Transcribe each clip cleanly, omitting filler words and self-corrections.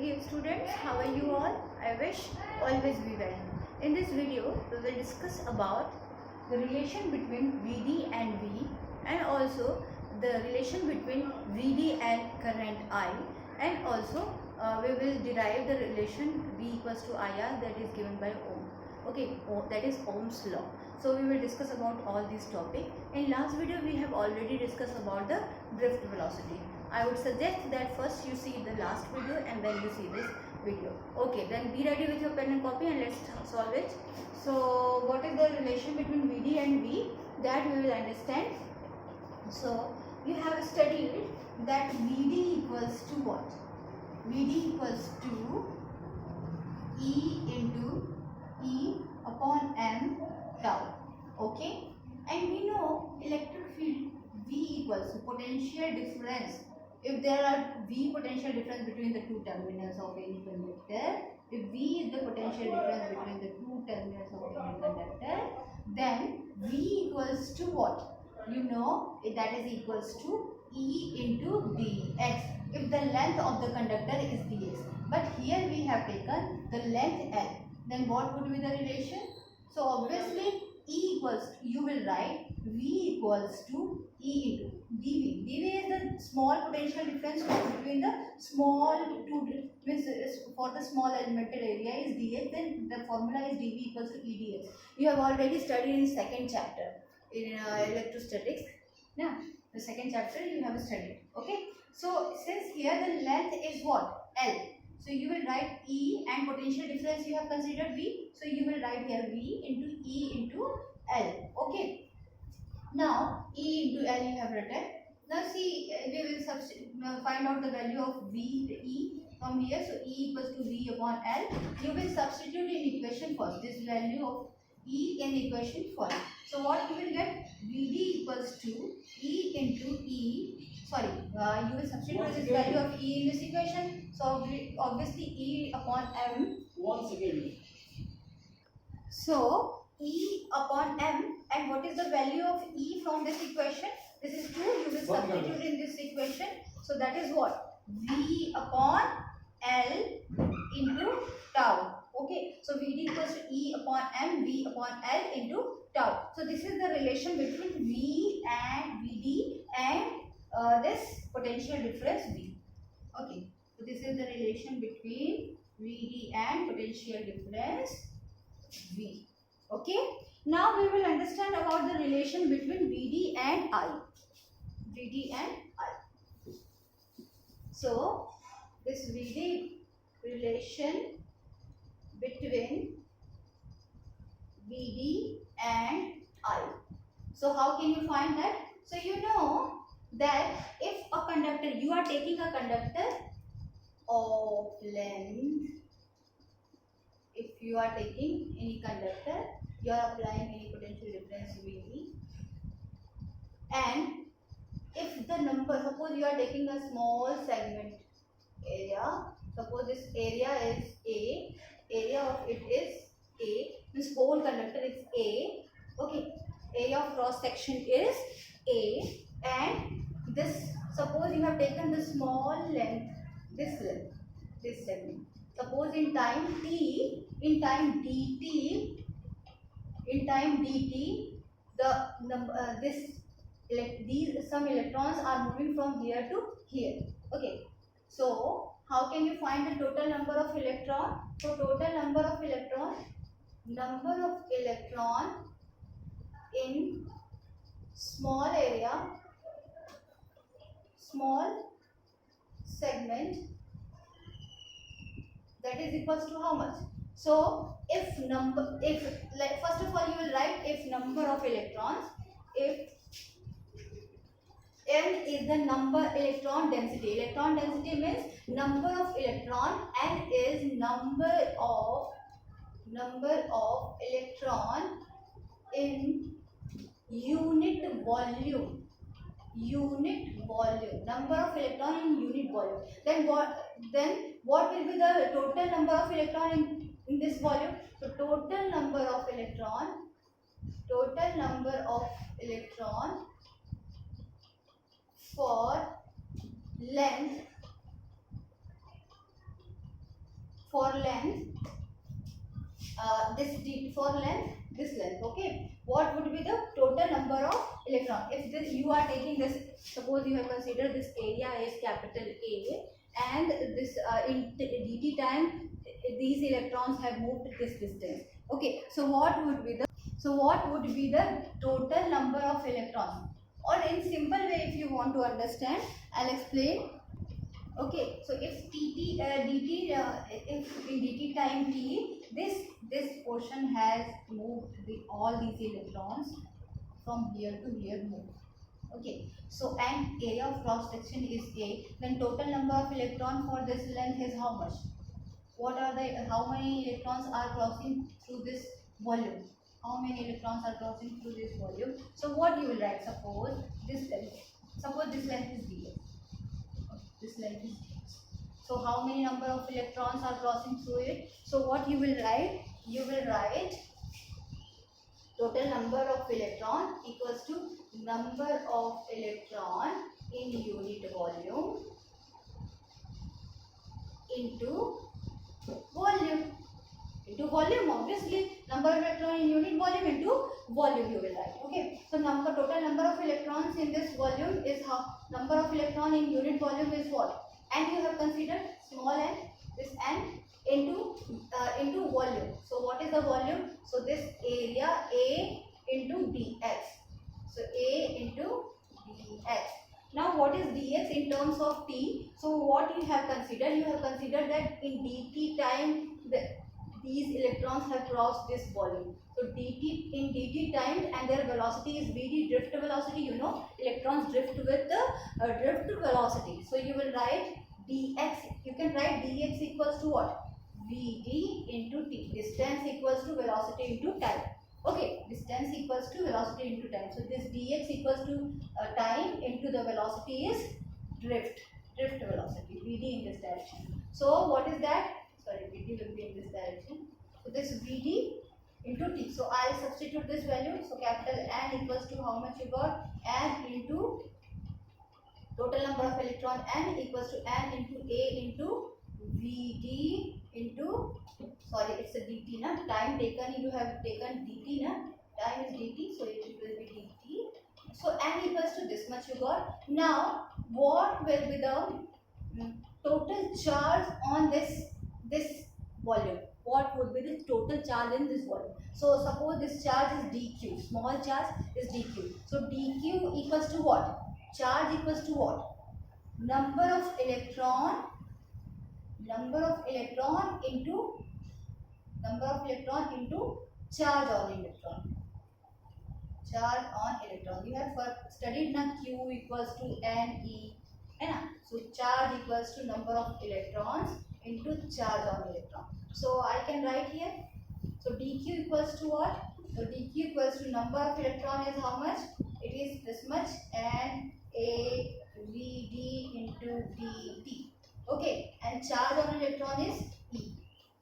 dear students, how are you all? I wish always be well. In this video, we will discuss about the relation between VD and V, and also the relation between VD and current I, and also we will derive the relation V equals to IR that is given by Ohm. Okay, that is Ohm's law. So we will discuss about all these topics. In last video, we have already discussed about the drift velocity. I would suggest that first you see the last video and then you see this video. Okay, then be ready with your pen and copy and let's solve it. So what is the relation between VD and V? That we will understand. So you have studied that VD equals to what? VD equals to E into E upon M tau. Okay, and we know electric field V equals to potential difference. If there are V potential difference between the two terminals of any conductor, if V is the potential difference between the two terminals of any conductor, then V equals to what? You know that is equals to E into dx. If the length of the conductor is dx, but here we have taken the length L, then what would be the relation? So obviously E equals to, you will write V equals to E into dV. dV is the small potential difference between the small two, means for the small elemental area is dx, then the formula is dV equals to E dx. You have already studied in second chapter in electrostatics. Now the second chapter you have studied. Okay, so since here the length is what? L. So you will write E and potential difference you have considered V. So you will write here V into E into L. Okay. Now E into L you have written. Now see, we will find out the value of V, the E from here. So E equals to V upon L. You will substitute in equation first. This value of E in equation first. So what you will get? VD equals to E into E. Sorry, you will substitute this value of E in this equation. So obviously E upon M. Once again. So E upon M, and what is the value of E from this equation? This is 2. You will substitute in this equation. So that is what? V upon L into tau. Okay. So VD equals to E upon M, V upon L into tau. So this is the relation between V and VD and this potential difference V. Okay. So this is the relation between VD and potential difference V. Okay. Now we will understand about the relation between VD and I. VD and I. So this VD relation between VD and I. So how can you find that? So you know that if a conductor, you are taking a conductor of length, if you are taking any conductor, you are applying any potential difference VD, and if the number, suppose you are taking a small segment area, suppose this area is A, area of it is A, this whole conductor is A, okay, area of cross section is A, and this, suppose you have taken the small length, this segment. Suppose in time t, in time dt, the number these some electrons are moving from here to here. Okay. So how can you find the total number of electron? So total number of electron in small area, small segment, that is equals to how much? So if first of all you will write if number of electrons, if N is the electron density. Electron density means number of electron, N is number of electron in unit volume. Number of electron in unit volume. Then what will be the total number of electron in this volume? So total number of electron for length for length, this length, okay, what would be the total number of electrons? If this, you are taking this, suppose you have considered this area is capital A, and this in dt time these electrons have moved this distance, okay, so what would be the total number of electrons? Or in simple way, if you want to understand, I'll explain. Okay, so if if in dt time t, this portion has moved all these electrons from here to here moved. Okay, so and area of cross section is A, then total number of electron for this length is how much? How many electrons are crossing through this volume? How many electrons are crossing through this volume? So what you will write? Suppose this length is dx. This length is dx. So how many number of electrons are crossing through it? So what you will write? You will write total number of electron equals to number of electron in unit volume into volume, obviously number of electron in unit volume into volume you will write. Okay, so total number of electrons in this volume is how, number of electron in unit volume is what, and you have considered small n, this n into volume. So what is the volume? So this area A into dx, so A into dx. Now what is dx in terms of t? So what you have considered? You have considered that in dt time these electrons have crossed this volume. So dt time, and their velocity is vd, drift velocity. You know, electrons drift with the drift velocity. So you will write dx. You can write dx equals to what? Vd into t. Distance equals to velocity into time. Okay, distance equals to velocity into time. So this dx equals to time into the velocity is drift velocity, vd in this direction. So what is that? Sorry, vd will be in this direction. So this vd into t. So I'll substitute this value. So capital N equals to how much you got? N into total number of electron N equals to N into A into vd into, sorry, it's a dt na, time taken, you have taken dt na, time is dt, so it will be dt. So N equals to this much you got. Now what will be the total charge on this volume? What would be the total charge in this volume? So suppose this charge is dq, small charge is dq. So dq equals to what? Charge equals to what? Number of electron into charge on electron. Charge on electron. You have studied na, q equals to ne, है ना? So charge equals to number of electrons into charge on electron. So I can write here. So dq equals to what? So dq equals to number of electron is how much? It is this much, and a vd into dt. Okay, and charge on electron is e.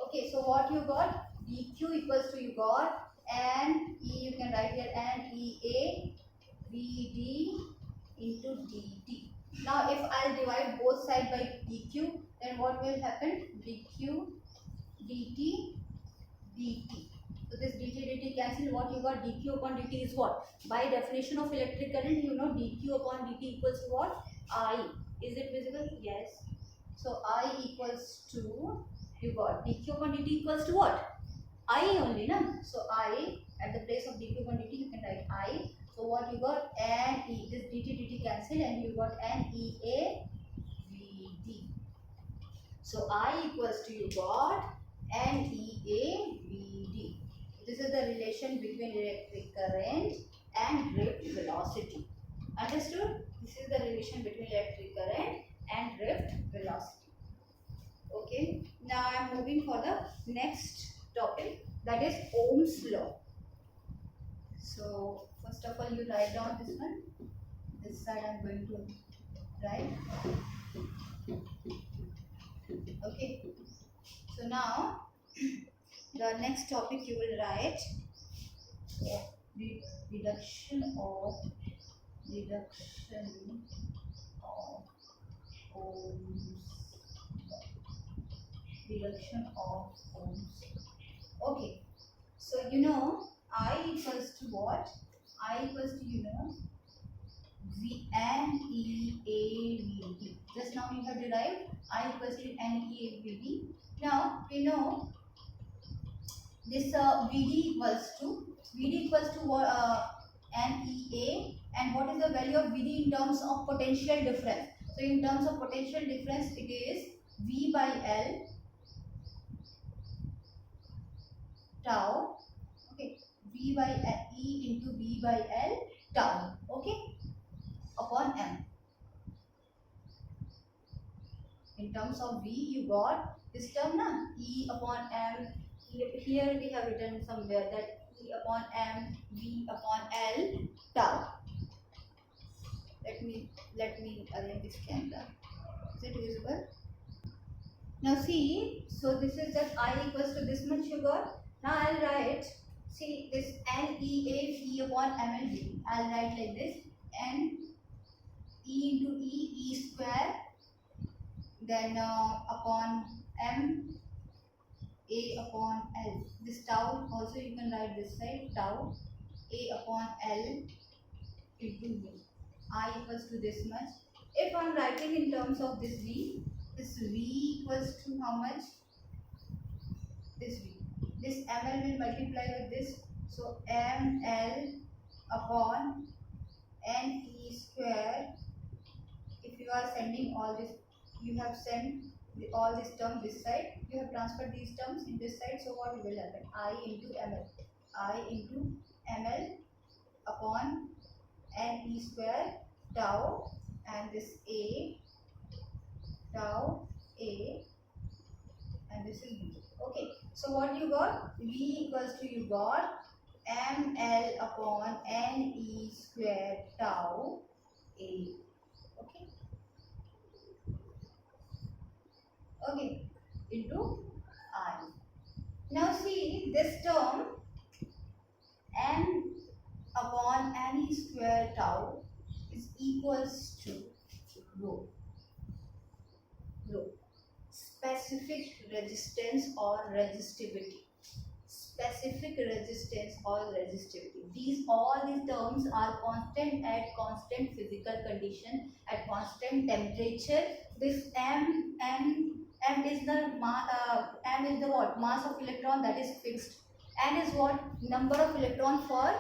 Okay, so what you got? dq equals to, you got, and e, you can write here, and ea vd into dt. Now if I'll divide both sides by dq, then what will happen? dq dt dt. So this dt dt cancel. What you got? dq upon dt is what? By definition of electric current, you know dq upon dt equals to what? I. Is it visible? Yes. So I equals to, you got dq upon dt equals to what? I only, na? So I, at the place of dq upon dt, you can write I. So what you got? N e, this dt dt cancel, and you got N e a vd. So I equals to, you got N e a vd. This is the relation between electric current and drift velocity. Understood? This is the relation between electric current and drift velocity. Okay, now I am moving for the next topic, that is Ohm's law. So first of all, you write down this one. This side I am going to write. Okay, so now the next topic you will write reduction of Ohm's law. reduction of Ohm's. Okay, so you know I equals to what? I equals to V N E A V D. Just now you have derived I equals to N E A V D. Now we know this V D equals to what? N E A, and what is the value of V D in terms of potential difference? So in terms of potential difference, it is V by L tau. Okay, V by E into V by L tau. Okay, upon M. In terms of V, you got this term na, E upon M. Here we have written somewhere that E upon M, V upon L tau. Let me arrange this camera. Is it visible? Now see, so this is just I equals to this much you got. Now I'll write, see this N E A V upon M L V. I'll write like this, N E into E square, then upon M A upon L. This tau also you can write this side, tau A upon L into V. I equals to this much. If I'm writing in terms of this V equals to how much? This V. This ML will multiply with this. So ML upon NE square. If you are sending all this, you have sent all this term this side. You have transferred these terms in this side. So what will happen? I into ML. I into ML upon NE square tau, and this A tau A, and this is V. Okay, so what you got? V equals to you got ML upon NE square tau A. Okay, okay, into I. Now see this term M upon NE square tau is equals to rho. Specific resistance or resistivity. Specific resistance or resistivity. All these terms are constant at constant physical condition, at constant temperature. This M is the what? Mass of electron, that is fixed. N is what? Number of electron for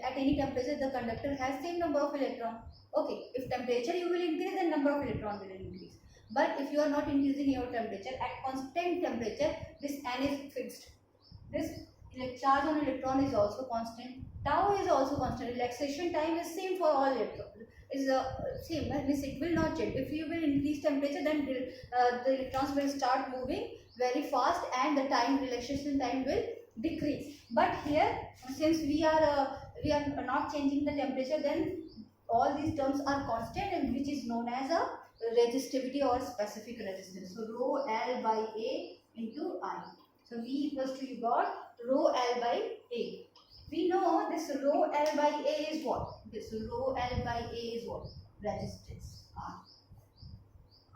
at any temperature the conductor has same number of electron. Okay, if temperature you will increase, then number of electron will increase. But if you are not increasing your temperature, at constant temperature this N is fixed. This charge on electron is also constant. Tau is also constant. Relaxation time is same for all electrons. Is same. Means it will not change. If you will increase temperature, then the electrons will start moving very fast, and the relaxation time will decrease. But here, since we are not changing the temperature, then all these terms are constant, and which is known as a resistivity or specific resistance. So rho L by A into I. So V equals to, you got rho L by A. We know this rho L by A is what? This rho L by A is what? Resistance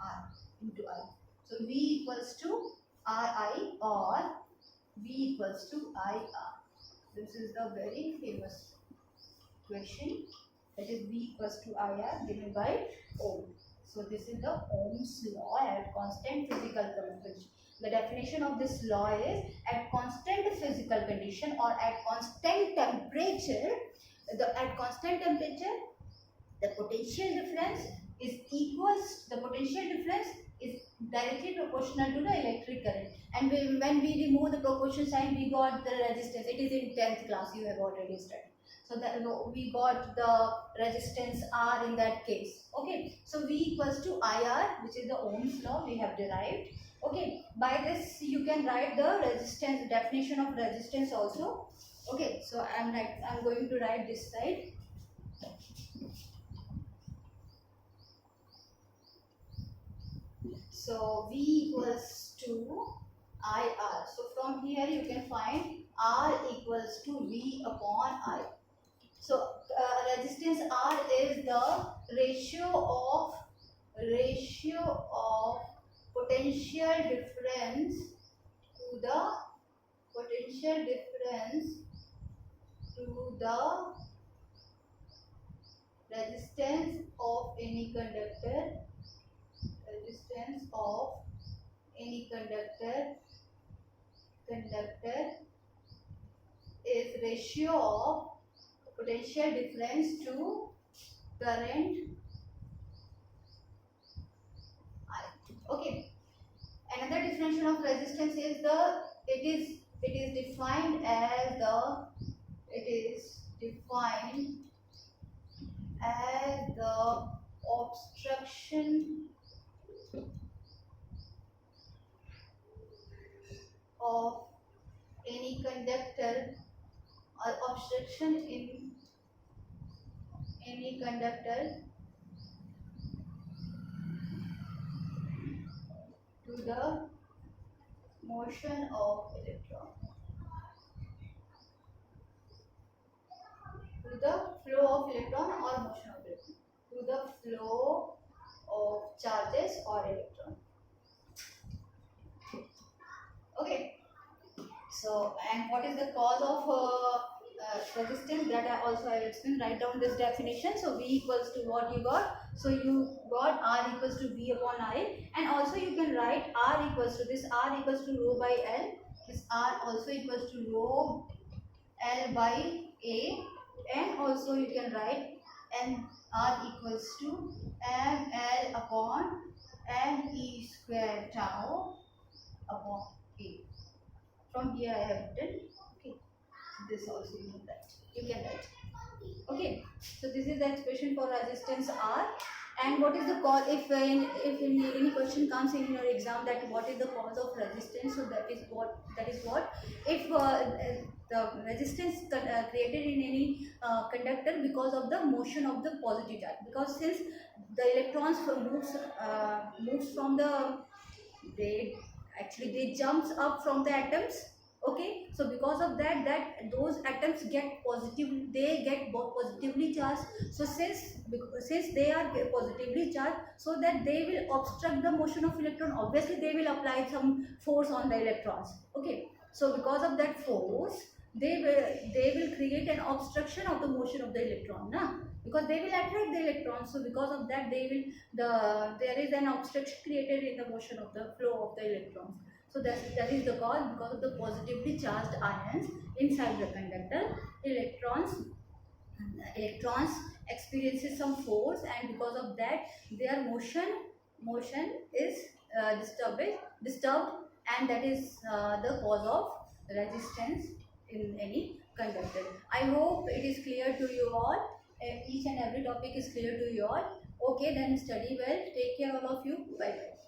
R into I. So V equals to RI or V equals to IR. This is the very famous question, that is V equals to IR given by Ohm. So this is the Ohm's law at constant physical condition. The definition of this law is at constant physical condition or at constant temperature. At constant temperature, the potential difference is directly proportional to the electric current. And when we remove the proportion sign, we got the resistance. It is in 10th class, you have already studied. So that we got the resistance R in that case. Okay, so V equals to IR, which is the Ohm's law we have derived. Okay, by this you can write the resistance, definition of resistance also. Okay, so I'm going to write this side. So V equals to IR. So from here you can find R equals to V upon I. So resistance R is the ratio of potential difference to the resistance of any conductor is ratio of potential difference to current I. Okay. Another definition of resistance is it is defined as the obstruction of any conductor or obstruction in any conductor to the motion of electron, to the flow of electron or motion of electron, to the flow of charges or electron. Okay. So, and what is the cause of resistance? That I also have explained. Write down this definition. So V equals to what you got. So you got R equals to V upon I, and also you can write R equals to this. R equals to rho by L. This R also equals to rho L by A, and also you can write N R equals to M L upon N E square tau upon A. From here I have written. Okay, so this also you can write. Okay, so this is the expression for resistance R. And what is the cause? If any question comes in your exam that what is the cause of resistance, so that is what if the resistance created in any conductor because of the motion of the positive charge, because since the electrons moves from the they jumps up from the atoms. Okay, so because of that those atoms get positively charged. So since they are positively charged, so that they will obstruct the motion of electron, obviously they will apply some force on the electrons. Okay, so because of that force they will create an obstruction of the motion of the electron, because they will attract the electrons. So because of that there is an obstruction created in the motion of the flow of the electrons. So that is the cause. Because of the positively charged ions inside the conductor, electrons experiences some force, and because of that their motion is disturbed, and that is the cause of resistance in any conductor. I hope it is clear to you all. Each and every topic is clear to you all. Okay, then study well. Take care all of you. Bye bye.